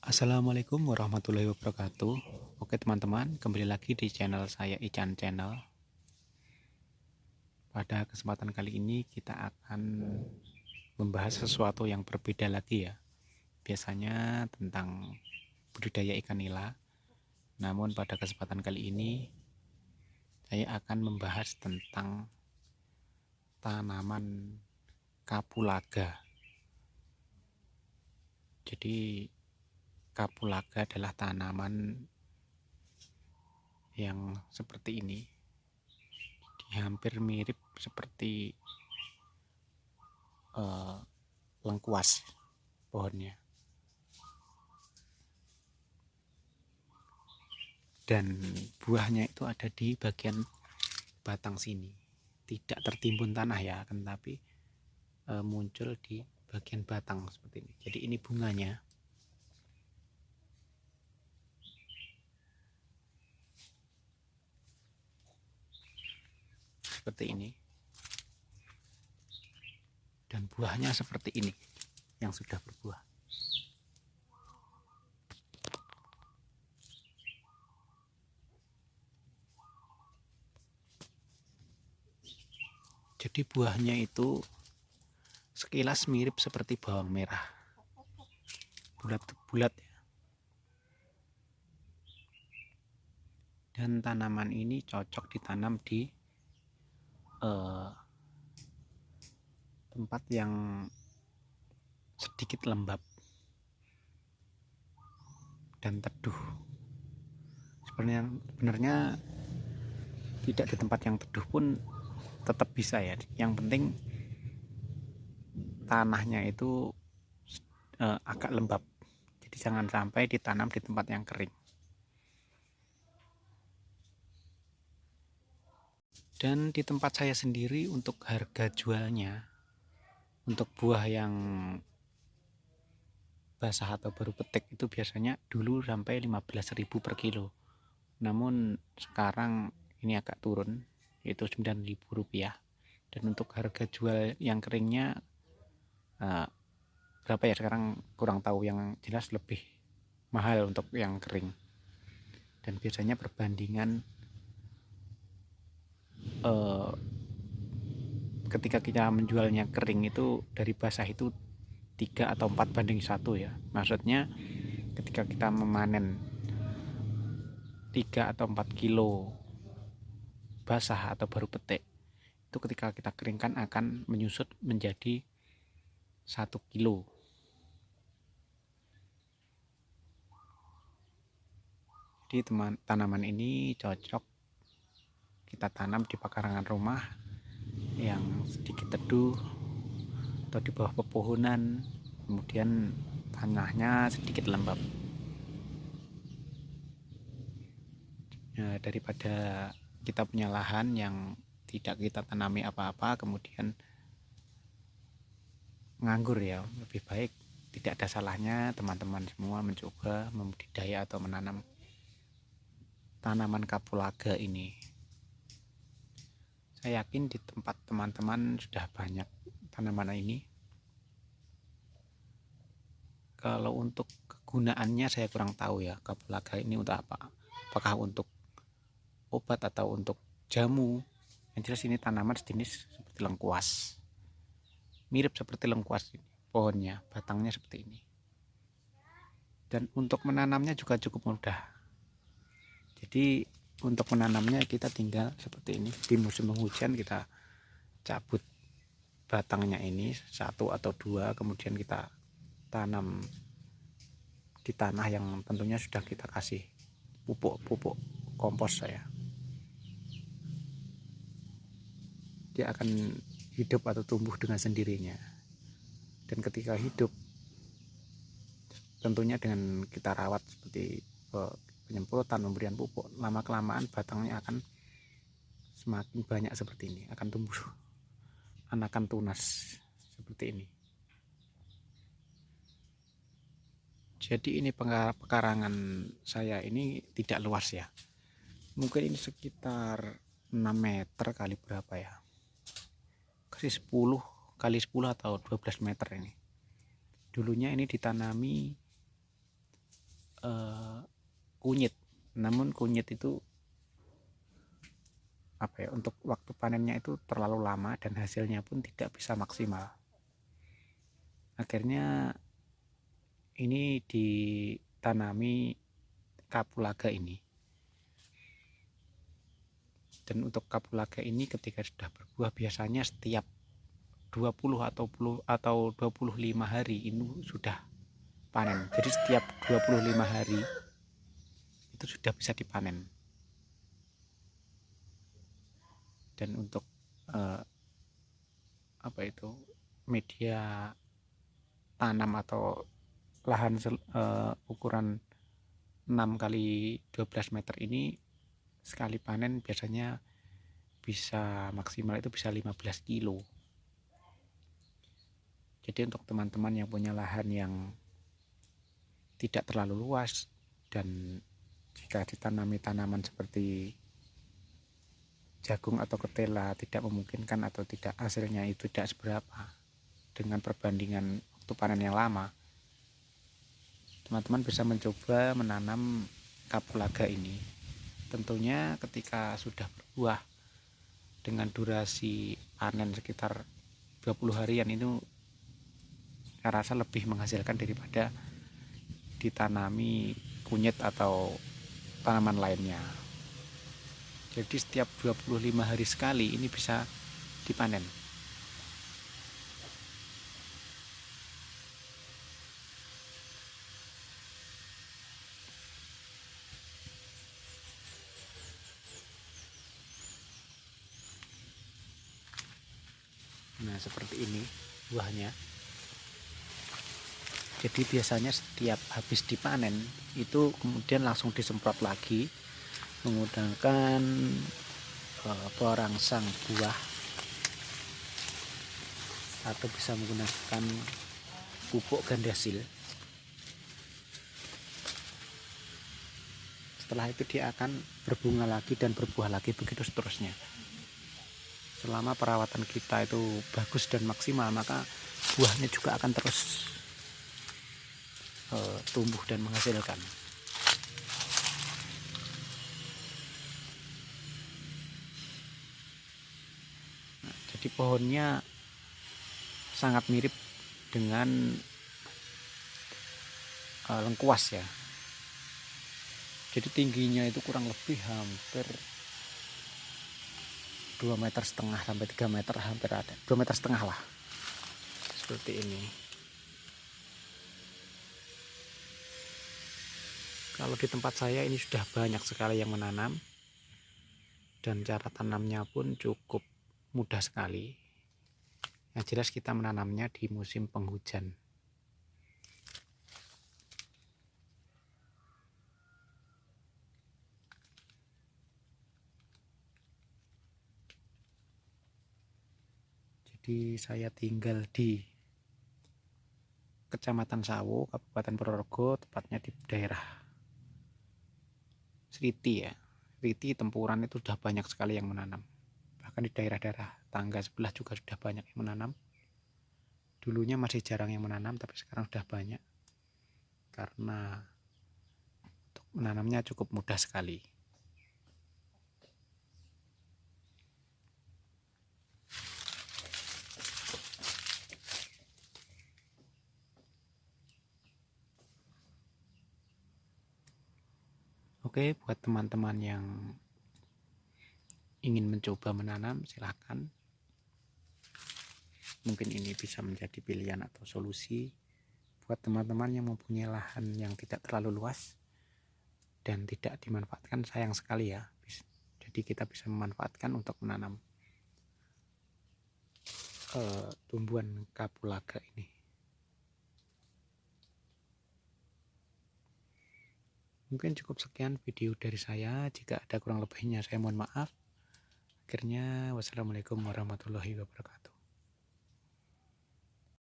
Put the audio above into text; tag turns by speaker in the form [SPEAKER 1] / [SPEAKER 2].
[SPEAKER 1] Assalamualaikum warahmatullahi wabarakatuh. Oke teman-teman, kembali lagi di channel saya Ican Channel. Pada kesempatan kali ini kita akan membahas sesuatu yang berbeda lagi ya. Biasanya tentang budidaya ikan nila. Namun pada kesempatan kali ini saya akan membahas tentang tanaman kapulaga. Jadi kapulaga adalah tanaman yang seperti ini, hampir mirip seperti lengkuas pohonnya, dan buahnya itu ada di bagian batang sini, tidak tertimbun tanah ya, tetapi muncul di bagian batang seperti ini. Jadi ini bunganya. Seperti ini. Dan buahnya seperti ini yang sudah berbuah. Jadi buahnya itu sekilas mirip seperti bawang merah, bulat-bulat ya. Dan tanaman ini cocok ditanam di tempat yang sedikit lembab dan teduh. Sebenarnya tidak di tempat yang teduh pun tetap bisa ya. Yang penting tanahnya itu agak lembab. Jadi jangan sampai ditanam di tempat yang kering. Dan di tempat saya sendiri untuk harga jualnya, untuk buah yang basah atau baru petik itu biasanya dulu sampai 15.000 per kilo. Namun sekarang ini agak turun, yaitu Rp9.000. Dan untuk harga jual yang keringnya berapa ya sekarang kurang tahu, yang jelas lebih mahal untuk yang kering. Dan biasanya perbandingan ketika kita menjualnya kering itu dari basah itu 3 atau 4:1 ya. Maksudnya ketika kita memanen 3 atau 4 kilo basah atau baru petik, itu ketika kita keringkan akan menyusut menjadi 1 kilo. Jadi tanaman ini cocok kita tanam di pekarangan rumah yang sedikit teduh atau di bawah pepohonan, kemudian tanahnya sedikit lembab. Nah, daripada kita punya lahan yang tidak kita tanami apa-apa kemudian nganggur ya, lebih baik tidak ada salahnya teman-teman semua mencoba membudidaya atau menanam tanaman kapulaga ini. Saya yakin di tempat teman-teman sudah banyak tanaman ini. Kalau untuk kegunaannya saya kurang tahu ya, kapulaga ini untuk apa, apakah untuk obat atau untuk jamu. Yang jelas ini tanaman sejenis seperti lengkuas, mirip seperti lengkuas ini pohonnya, batangnya seperti ini. Dan untuk menanamnya juga cukup mudah. Jadi untuk menanamnya kita tinggal seperti ini, di musim penghujan kita cabut batangnya ini 1 atau 2, kemudian kita tanam di tanah yang tentunya sudah kita kasih pupuk kompos saya. Dia akan hidup atau tumbuh dengan sendirinya. Dan ketika hidup tentunya dengan kita rawat seperti penyemprotan, pemberian pupuk, lama kelamaan batangnya akan semakin banyak seperti ini, akan tumbuh anakan tunas seperti ini. Jadi ini pekarangan saya ini tidak luas ya, mungkin ini sekitar 6 meter kali berapa ya, kasih 10 kali 10 atau 12 meter ini. Dulunya ini ditanami kunyit. Namun kunyit itu untuk waktu panennya itu terlalu lama dan hasilnya pun tidak bisa maksimal. Akhirnya ini ditanami kapulaga ini. Dan untuk kapulaga ini ketika sudah berbuah biasanya setiap 20 atau 25 hari ini sudah panen. Jadi setiap 25 hari itu sudah bisa dipanen. Dan untuk media tanam atau lahan ukuran 6 kali 12 meter ini sekali panen biasanya bisa maksimal itu bisa 15 kilo. Jadi untuk teman-teman yang punya lahan yang tidak terlalu luas dan jika ditanami tanaman seperti jagung atau ketela tidak memungkinkan atau tidak hasilnya itu tidak seberapa dengan perbandingan waktu panen yang lama, teman-teman bisa mencoba menanam kapulaga ini. Tentunya ketika sudah berbuah dengan durasi panen sekitar 20 harian itu saya rasa lebih menghasilkan daripada ditanami kunyit atau tanaman lainnya. Jadi setiap 25 hari sekali ini bisa dipanen. Nah, seperti ini buahnya. Jadi biasanya setiap habis dipanen itu kemudian langsung disemprot lagi menggunakan perangsang buah atau bisa menggunakan pupuk gandasil. Setelah itu dia akan berbunga lagi dan berbuah lagi, begitu seterusnya. Selama perawatan kita itu bagus dan maksimal, maka buahnya juga akan terus tumbuh dan menghasilkan. Nah, jadi pohonnya sangat mirip dengan lengkuas ya. Jadi tingginya itu kurang lebih hampir 2,5 meter sampai 3 meter, hampir ada 2,5 meter lah, seperti ini. Kalau di tempat saya ini sudah banyak sekali yang menanam dan cara tanamnya pun cukup mudah sekali. Yang jelas kita menanamnya di musim penghujan. Jadi saya tinggal di Kecamatan Sawo, Kabupaten Purworejo, tepatnya di daerah Sriti ya. Sriti Tempuran itu sudah banyak sekali yang menanam. Bahkan di daerah-daerah tangga sebelah juga sudah banyak yang menanam. Dulunya masih jarang yang menanam, tapi sekarang sudah banyak. Karena untuk menanamnya cukup mudah sekali. Oke, buat teman-teman yang ingin mencoba menanam, silahkan. Mungkin ini bisa menjadi pilihan atau solusi buat teman-teman yang mempunyai lahan yang tidak terlalu luas dan tidak dimanfaatkan, sayang sekali ya. Jadi kita bisa memanfaatkan untuk menanam tumbuhan kapulaga ini. Mungkin cukup sekian video dari saya. Jika ada kurang lebihnya saya mohon maaf. Akhirnya wassalamualaikum warahmatullahi wabarakatuh.